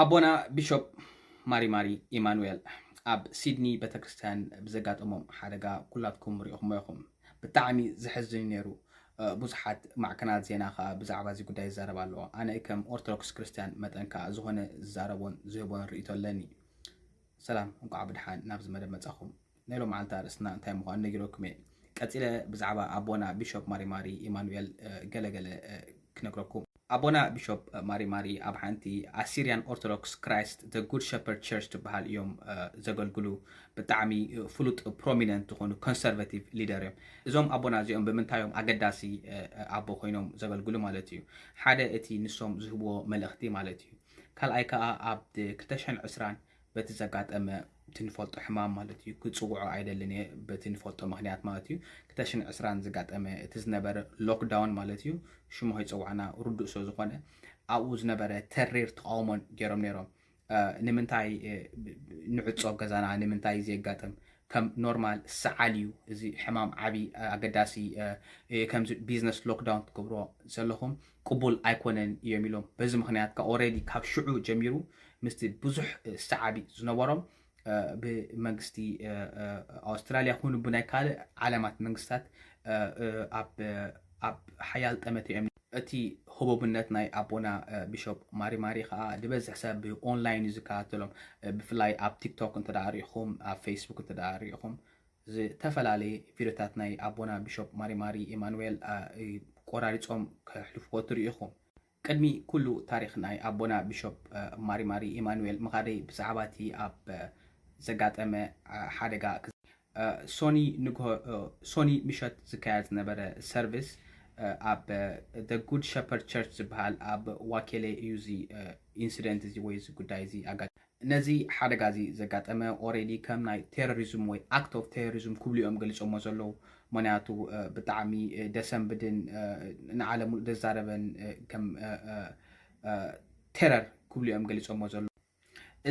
ኣቦና ቢሾፕ ማሪማሪ ኢማኑኤል ኣብ ሲድኒ ቤተክርስትያን ብዘጋጠሞም ሓደጋ ኩላትኩም ሪኢኹም ኢኹም ብጣዕሚ ዝሕዝን ነይሩ። ብዙሓት ማዕከናት ዜና ከዓ ብዛዕባ እዚ ጉዳይ ይዛረባ ኣለዎ። ኣነ ከም ኦርቶዶክስ ክርስቲያን መጠንካ ዝኾነ ዝዛረቦን ዝህቦን ርእቶ ኣለኒ። ሰላም እንኳዕ ብድሓን ናብዚ መደብ መጻኹም። ናይ ሎም መዓልቲ ርእስና እንታይ ምዃኑ ነጊረኩም እየ። ቀፂለ ብዛዕባ ኣቦና ቢሾፕ ማሪማሪ ኢማኑኤል ገለገለ ክነግረኩም። ኣቦና ቢሾፕ ማሪማሪ ኣብ ሓንቲ ኣሲሪያን ኦርቶዶክስ ክራይስት ዘ ጉድ ሸፐርድ ቸርች ትበሃል እዮም ዘገልግሉ ብጣዕሚ ፍሉጥ ፕሮሚነንት ዝኾኑ ኮንሰርቫቲቭ ሊደር እዮም። እዞም ኣቦና እዚኦም ብምንታዮም ኣገዳሲ ኣቦ ኮይኖም ዘገልግሉ ማለት እዩ። ሓደ እቲ ንሶም ዝህብዎ መልእኽቲ ማለት እዩ። ካልኣይ ከዓ ኣብ 2020 በቲ ዘጋጠመ ትንፈልጦ ሕማም ማለት እዩ ክፅውዖ ኣይደልን እየ በቲ ንፈልጦ ምክንያት ማለት እዩ 2020 ዝጋጠመ እቲ ዝነበረ ሎክዳውን ማለት እዩ ሽሙ ይፅዋዕና ርዱእ ስለ ዝኾነ ኣብኡ ዝነበረ ተሪር ተቃውሞን ገይሮም ነይሮም። ንምንታይ ንዕፆ ገዛና ንምንታይ ዘጋጥም ከም ኖርማል ሰዓልዩ እዚ ሕማም ዓቢ ኣገዳሲ ከምዚ ቢዝነስ ሎክዳውን ትገብሮ ዘለኹም ቅቡል ኣይኮነን እዮም ኢሎም በዚ ምክንያት ካብ ኦልሬዲ ካብ ሽዑ ጀሚሩ ምስቲ ብዙሕ ሰዓቢ ዝነበሮም ብመንግስቲ ኣውስትራልያ ኩኑ ብናይ ካልእ ዓለማት መንግስታት ኣብ ሓያል ጠመት እዮም። እቲ ህቡብነት ናይ ኣቦና ቢሾፕ ማሪማሪ ከዓ ዝበዝሕ ሰብ ብኦንላይን ዝከታተሎም ብፍላይ ኣብ ቲክቶክ እንተዳሪኢኹም ኣብ ፌስቡክ እንተዳሪኢኹም ዝተፈላለየ ቪድዮታት ናይ ኣቦና ቢሾፕ ማሪማሪ ኢማኑኤል ቆራሪፆም ከሕልፍዎ ትሪኢኹም። ቅድሚ ኩሉ ታሪክ ናይ ኣቦና ቢሾፕ ማሪማሪ ኢማኑኤል ምኻደይ ብዛዕባ እቲ ኣብ ዘጋጠመ ሓደጋ ሶኒ ምሸት ዝካየድ ዝነበረ ሰርቪስ ኣብ the good shepherd church ዝበሃል ኣብ ዋኬሌ እዩ እዚ ኢንሲደንት እዚ ወይ እዚ ጉዳይ እዚ ነዚ ሓደጋ እዚ ዘጋጠመ ኦልሬዲ ከም ናይ ቴሮሪዝም ወይ ኣክት ኦፍ ቴሮሪዝም ክብሉ እዮም ገሊፆሞ ዘለዉ። ምክንያቱ ብጣዕሚ ደሰንብድን ንዓለም ሙሉእ ዘዛረበን ከም ቴረር ክብሉ እዮም ገሊፆሞ ዘለዉ።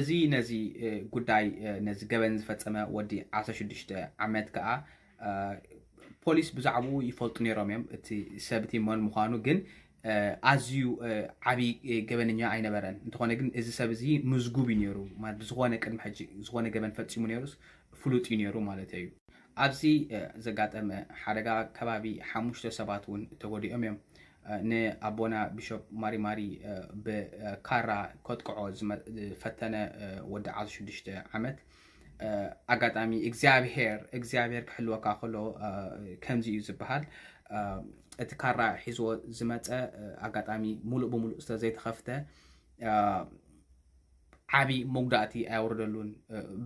እዚ ነዚ ጉዳይ ነዚ ገበን ዝፈፀመ ወዲ 16 ዓመት ከዓ ፖሊስ ብዛዕባኡ ይፈልጡ ነይሮም እዮም። እቲ ሰብቲ መን ምዃኑ ግን ኣዝዩ ዓብይ ገበነኛ ኣይነበረን። እንተኾነ ግን እዚ ሰብ እዚ ምዝጉብ እዩ ነይሩ ማለት ብዝኾነ ቅድሚ ሕጂ ዝኾነ ገበን ፈፂሙ ነይሩስ ፍሉጥ እዩ ነይሩ ማለት እዩ። ኣብዚ ዘጋጠመ ሓደጋ ከባቢ 5 ሰባት እውን ተጎዲኦም እዮም። ንኣቦና ቢሾፕ ማሪማሪ ብካራ ከጥቅዖ ዝፈተነ ወዲ 16 ዓመት ኣጋጣሚ እግዚአብሔር ክሕልወካ ከሎ ከምዚ እዩ ዝበሃል እቲ ካራ ሒዝዎ ዝመፀ ኣጋጣሚ ሙሉእ ብሙሉእ ስለዘይተኸፍተ ዓብይ መጉዳእቲ ኣይወረደሉን።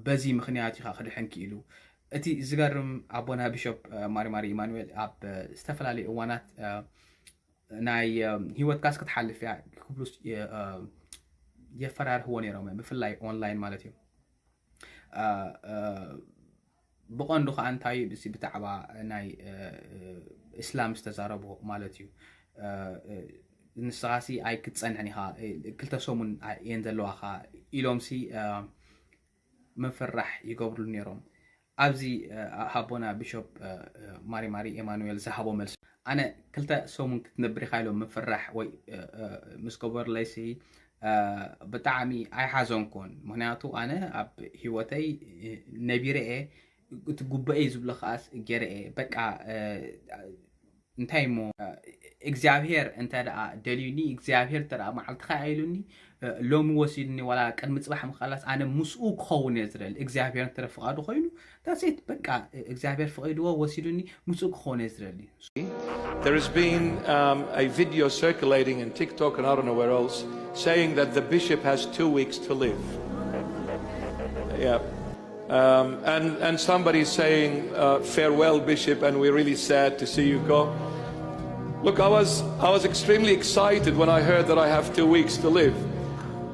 በዚ ምክንያት ኢኻ ክድሕን ክኢሉ እቲ ዝገርም ኣቦና ቢሾፕ ማሪማሪ ኢማኑኤል ኣብ ዝተፈላለዩ እዋናት ናይ ሂወትካስ ክትሓልፍ እያ ክብሉስ የፈራርህዎ ነይሮም ብፍላይ ኦንላይን ማለት እዩ። ብቐንዱ ከዓ እንታይ ብዚ ብዛዕባ ናይ እስላም ዝተዛረቦ ማለት እዩ። ንስኻሲ ኣይ ክትፀንዕን ኢኻ ክልተ ሰሙን እየን ዘለዋኻ ኢሎምሲ ምፍራሕ ይገብርሉ ነይሮም። ኣብዚ ኣቦና ቢሾፕ ማሪማሪ ኢማኑኤል ዝሃቦ መልሲ ኣነ ክልተ ሰሙን ክትነብር ኢኻ ኢሎም ምፍራሕ ወይ ምስ ገበርለይሲ ብጣዕሚ ኣይሓዘንኩን። ምክንያቱ ኣነ ኣብ ሂወተይ ነቢረ እየ እቲ ጉበኤ ዝብሎ ከዓስ ገይረ እየ በቃ እንታይ ሞ እግዚኣብሔር እንተ ደኣ ደልዩኒ እግዚኣብሔር እንተ ደኣ መዓልትኻ ኢሉኒ ሎሚ ወሲድኒ ዋላ ቅድሚ ፅባሕ ምኻላስ ኣነ ምስኡ ክኸውን እየ ዝደሊ። እግዚኣብሔር እንተ ፍቓዱ ኮይኑ ታሴት በቃ እግዚኣብሔር ፍቒድዎ ወሲዱኒ ምስኡ ክኸውን እየ ዝደሊ። There has been a video circulating in TikTok and I don't know where else saying that the bishop has 2 weeks to live. Yeah. And somebody's saying, farewell, Bishop, and we're really sad to see you go. Look, I was extremely excited when I heard that I have 2 weeks to live,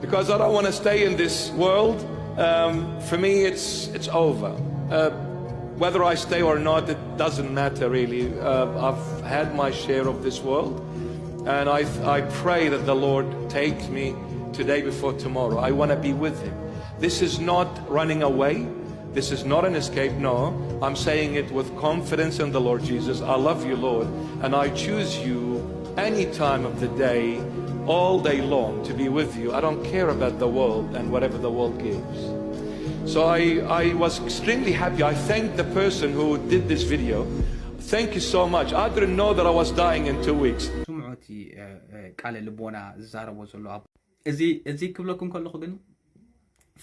because I don't want to stay in this world. For me, it's over. Whether I stay or not, it doesn't matter really. I've had my share of this world, and I pray that the Lord takes me today before tomorrow. I want to be with Him. This is not running away. This is not an escape, no. I'm saying it with confidence in the Lord Jesus. I love you, Lord, and I choose you any time of the day all day long to be with you. I don't care about the world and whatever the world gives. So I was extremely happy. I thank the person who did this video. Thank you so much. I didn't know that I was dying in 2 weeks. سمعتي قال لبونا زاربو زلو ازي كبلكم كلكم ግን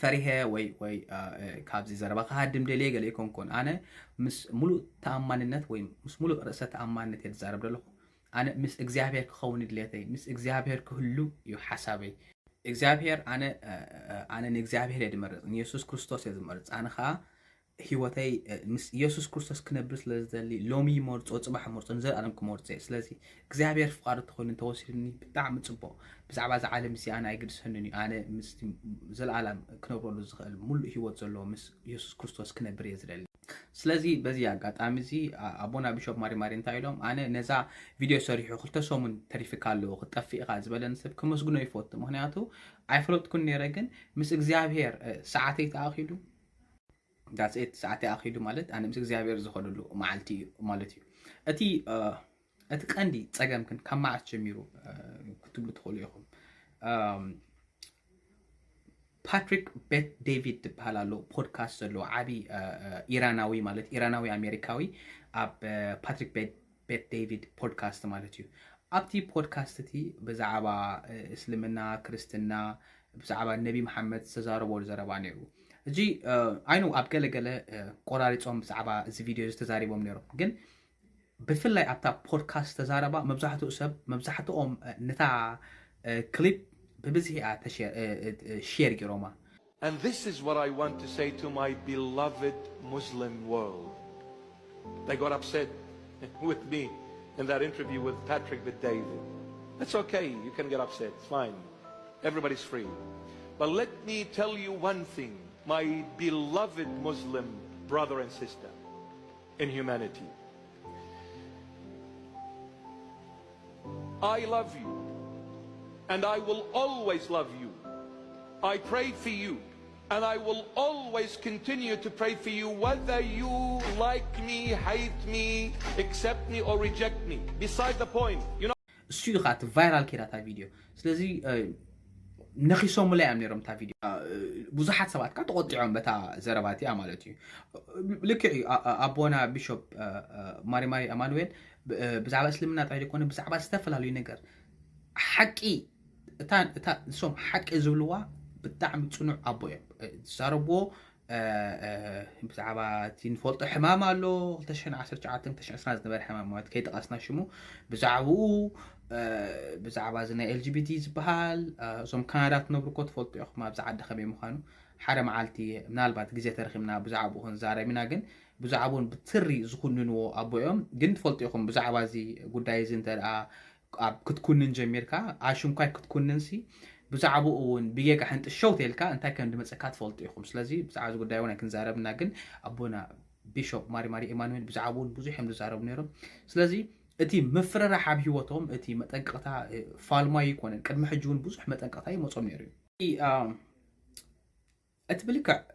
ፈሪሄ ወይ ካብዚ ዘረባ ካድም ደሌ ገለ ይኮንኩን ኣነ ምስ ሙሉ ተኣማንነት ወይ ምስ ሙሉ ርእሰ ተኣማንነት የተዛረብ ደለኹ ኣነ ምስ እግዚአብሔር ክኸውን ድሌተይ ምስ እግዚአብሔር ክህሉ እዩ ሓሳበይ እግዚአብሔር ኣነ ንእግዚአብሔር የድመርፅ ንኢየሱስ ክርስቶስ የዝመርፅ ኣነ ከዓ ህይወተይ ምስ ኢየሱስ ክርስቶስ ክነብር ስለዝደሊ ሎሚ ሞርጾ ጽባሕ ሞርጾ ንዘለኣለም ክሞርጽ ስለዚ እግዚአብሔር ፍቃዱ ተኮይኑ ተወሲድኒ ብጣዕሚ ጽቡቕ ብዛዕባ እዚ ዓለም እዚ ኣነ ኣይግድሰኒን ኣነ ምስ ዘለኣለም ክነብረሉ ዝኽእል ሙሉእ ህይወት ዘለዎ ምስ ኢየሱስ ክርስቶስ ክነብር እየ ዝደሊ ስለዚ በዚ ኣጋጣሚ እዚ ኣቦና ቢሾፕ ማሪ እንታይ ኢሎም ኣነ ነዛ ቪድዮ ሰሪሑ ክልተ ሰሙን ተሪፊካ ኣለዎ ክጠፊእኻ ዝበለን ሰብ ክመስግኖ ይፈቱ ምክንያቱ ኣይፈለጥኩን ነይረ ግን ምስ እግዚአብሔር ሰዓተይ ተኣኺሉ that's it ساعتي أخيلو مالت أنا مس إخزابير زخدلو معلتي مالتي أتي قندي تساقم كم معت جميرو كتب لتخولي يخم باتريك بيت ديفيد بحالالو بودكاست لو عبي إيراناوي مالت إيراناوي أمريكاوي أب باتريك بيت ديفيد بودكاست مالتيو أبتي بودكاستتي بزعبا إسلامنا كريستنا بزعبا النبي محمد سزارو والزربانيرو جي አይኑ ኣብ ገለገለ ቆራሪጾም ብዛዕባ እዚ ቪድዮ ዝተዛሪቦም ነይሮም ግን ብፍላይ ኣብታ ፖድካስት ተዛረባ መብዛሕትኦም ነታ ክሊፕ ብብዝሂኣ ሼር ገይሮማ And this is what I want to say to my beloved Muslim world. They got upset with me in that interview with Patrick with David. That's okay, you can get upset, it's fine. Everybody's free. But let me tell you one thing. My beloved Muslim brother and sister in humanity. I love you and I will always love you. I pray for you and I will always continue to pray for you whether you like me, hate me, accept me or reject me. Beside the point, you know. سيغات فايرال كيرا تا فيديو. سلازي نخيسوم لا امنيرم تا فيديو بزحات سبات كا تقطعون بتا زرباتي امالتي لك ابونا بيشوب ماري امانويل بزعبا اسلمنا تعالي كون بزعبا استفلالو نيجر حقي تا سوم حق زبلوا بتعم صنع ابو زربو بزعبا تنفلط حمام له 2019 2019 نبر حمام موت كيتقاسنا شمو بزعبو بزعبا زنا LGBT زبحال زوم كانادات نبركو تفلطو يخما بزعد خمي مخانو حرم عالتي منالبات غزي ترخمنا بزعبو هون زارمينا كن بزعبون بتسري زخننو ابويم كن تفلطو يخم بزعبا زي غداي زنتر كتكونن جميركا عاشم كاي كتكونن سي بزعبو اون بيجا حنت الشوت يلكا انت كان دمصكات فلطو يخم سلازي بزعبو غداي ونا كنزاربنا كن ابونا بيشوب ماري ايمانويل بزعبون بزح يم زارب نيرم سلازي اتي مفرر حاب هيوتهم اتي مطنقتا فالما يكون قدم حجون بزح مطنقتا يمصوم نيرو اتبلك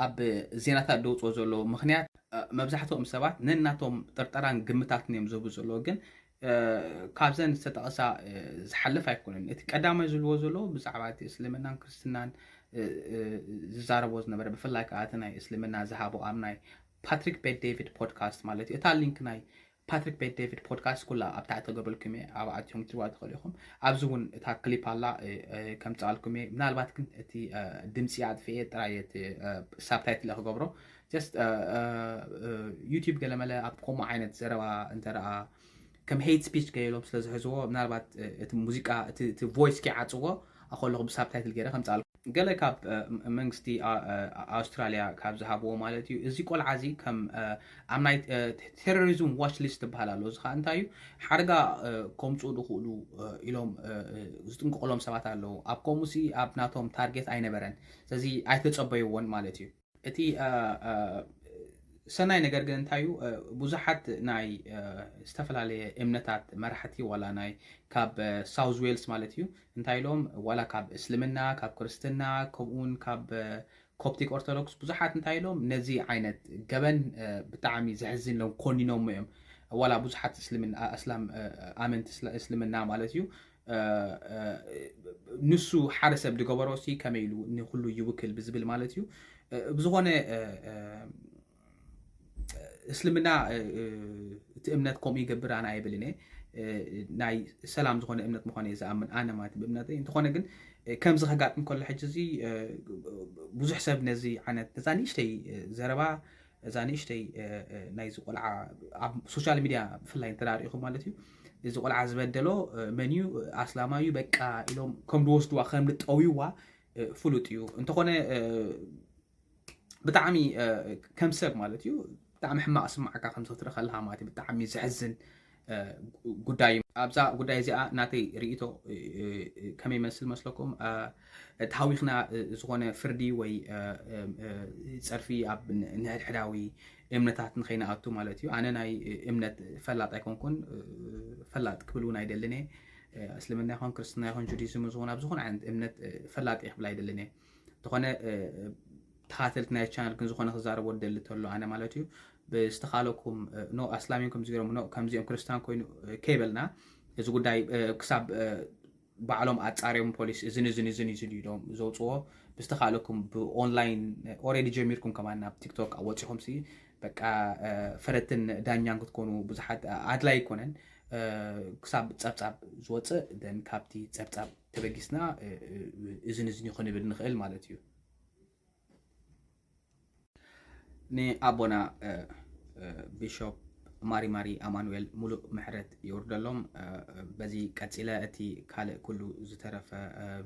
اب زيناتا دوصو زلو مخنيات مبزحتهم سبات نناتهم طرطران ግምታት ነም ዘቡ ዘሎ ግን ካብዘን ዝተጠቀሳ ዝሐልፍ ኣይኮነን እቲ ቀዳማይ ዝልዎ ዘሎ ብዛዕባ እስልምናን ክርስትናን ዝዛረቦ ዝነበረ ብፍላይ ከዓ እቲ ናይ እስልምና ዝሃቦ ኣብ ናይ ፓትሪክ ቤት ዴቪድ ፖድካስት ማለት እዩ እታ ሊንክ ናይ ፓትሪክ ቤት ዴቪድ ፖድካስት ኩላ ኣብ ታሕቲ ተገበልኩም ኣብ ኣትዮም ትሪዋ ትኽእልኩም ኣብዚ እውን እታ ክሊፕ ኣላ ከም ጻልኩም ምናልባት ግን እቲ ድምፂ ኣጥፍኤ ጥራይ እቲ ሳብታይትል ክገብሮ just YouTube ገለመለ ኣብ ከምኡ ዓይነት ዘረባ እንተረኣ كم هيت سبيتش كيلوب سلازو حزوه بنالبات موسيقى فويس كي عطوه اخولو بسابتايتل غيره خمس عالم قال كاب منغستي استراليا كاب زهابو مالتي ازي قول عزي كم امناي تيروريزم واش ليست بحالالو زخا انتايو حرغا كومصو دخولو الوم زتنقولم سبات አለው اب كومسي اب ناتوم تارجت አይነበረን ስለዚህ አይተጸበዩውን ማለትዩ እቲ ሰናይ ነገር ግን እንታዩ ብዙሓት ናይ ዝተፈላልየ እምነታት መራሕቲ ወላ ናይ ካብ ሳውዝ ዌልስ ማለት እዩ እንታይሎም ወላ ካብ እስልምና ካብ ክርስትና ከምኡን ካብ ኮፕቲክ ኦርቶዶክስ ብዙሓት እንታይሎም ነዚ ዓይነት ገበን ብጣዕሚ ዝሕዝን ሎም ኮኒኖም እዮም ወላ ብዙሓት እስልምና እስላም ኣመንቲ እስልምና ማለት እዩ ንሱ ሓደ ሰብ ዝገበሮ ሲ ከመይ ኢሉ ንኩሉ ይውክል ብዝብል ማለት እዩ ብዝኾነ እስልምና እቲ እምነት ከምኡ ይገብር ኣነ ኣይብልን ናይ ሰላም ዝኾነ እምነት ምዃነ ዝኣምን ኣነ ማለት ብእምነተይ እንተኾነ ግን ከምዚ ከጋጥም ከሎ ሕጂ እዚ ብዙሕ ሰብ ነዚ ዓይነት እዛ ንእሽተይ ዘረባ እዛ ንእሽተይ ናይዚ ቆልዓ ኣብ ሶሻል ሚድያ ብፍላይ እንተዳሪኢኹም ማለት እዩ እዚ ቆልዓ ዝበደሎ መን እዩ ኣስላማዊ በቃ ኢሎም ከም ዝወስድዋ ከም ዝጠውይዋ ፍሉጥ እዩ እንተኾነ ብጣዕሚ ከም ሰብ ማለት እዩ ብጣዕሚ ሕማቕ ስማዓካ ከም ክትርኢ ከለካ ማለት እዩ ብጣዕሚ ዝሕዝን ጉዳይ ኣብዛ ጉዳይ እዚኣ ናተይ ርእቶ ከመይ ይመስል መስለኩም ታዊኽና ዝኾነ ፍርዲ ወይ ፀርፊ ኣብ ንሕድሕዳዊ እምነታት ንኸይንኣቱ ማለት እዩ ኣነ ናይ እምነት ፈላጥ ኣይኮንኩን ፈላጥ ክብል እውን ኣይደልን እየ እስልምና ይኹን ክርስትና ይኹን ጁዲዝም ዝኾነ ኣብ ዝኾነ ዓይነት እምነት ፈላጥ ክብል ኣይደልን እየ እንተኾነ ተኻተልቲ ናይ ቻናል ግን ዝኾነ ክዛረቦ ደሊ ተሎ ኣነ ማለት እዩ ብዝተኻለኩም ኖ ኣስላሚን ከም ዝገርሙ ኖ ከምዚኦም ክርስቲያን ኮይኑ ከይበልና እዚ ጉዳይ ክሳብ ባዕሎም ኣፃርዮም ፖሊስ እዝን ኢሎም ዘውፅዎ ብዝተኻለኩም ብኦንላይን ኦልሬዲ ጀሚርኩም ከማ ናብ ቲክቶክ ኣወፂኹም ሲ በቃ ፈረትን ዳኛን ክትኮኑ ብዙሓት ኣድላይ ይኮነን ክሳብ ፀብፃብ ዝወፅእ ደን ካብቲ ፀብፃብ ተበጊስና እዝን ይኽንብል ንኽእል ማለት እዩ ንኣቦና ቢሾፕ ማሪ ኣማኑኤል ሙሉእ ምሕረት ይውርደሎም በዚ ቀፂለ እቲ ካልእ ኩሉ ዝተረፈ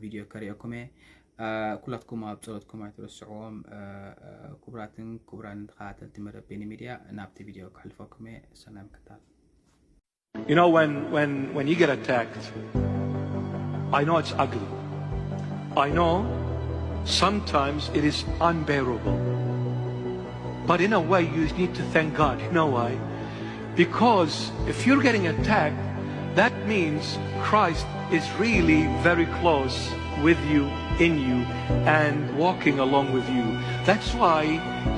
ቪድዮ ከሪአኩም ኩላትኩም ኣብ ፀሎትኩም ኣይትረስዕዎም ክቡራትን ክቡራን ተኸታተልቲ መደብ ቤኒ ሚድያ ናብቲ ቪድዮ ክሕልፈኩም ሰናይ ምክትታል You know, when you get attacked, I know it's ugly. I know sometimes it is unbearable. But in a way, you need to thank God. You know why? Because if you're getting attacked, that means Christ is really very close with you, in you, and walking along with you. That's why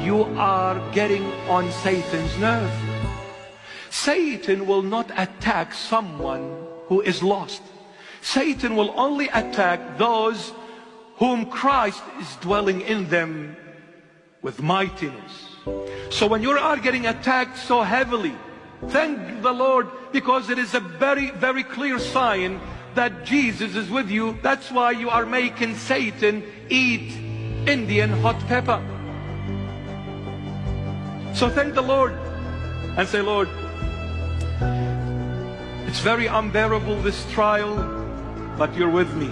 you are getting on Satan's nerve. Satan will not attack someone who is lost. Satan will only attack those whom Christ is dwelling in them with mightiness. So when you are getting attacked so heavily, thank the Lord, because it is a very, very clear sign that Jesus is with you. That's why you are making Satan eat Indian hot pepper. So thank the Lord and say, Lord, it's very unbearable, this trial, but you're with me.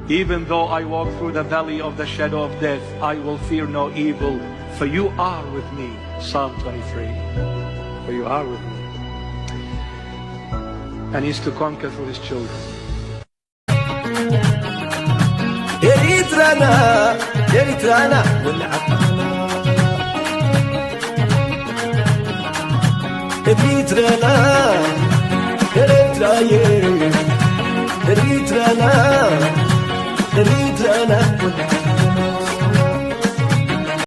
Even though I walk through the valley of the shadow of death, I will fear no evil, for you are with me. Psalm 23. For you are with me. And he's to conquer through his children. Eritrana, Eritrana,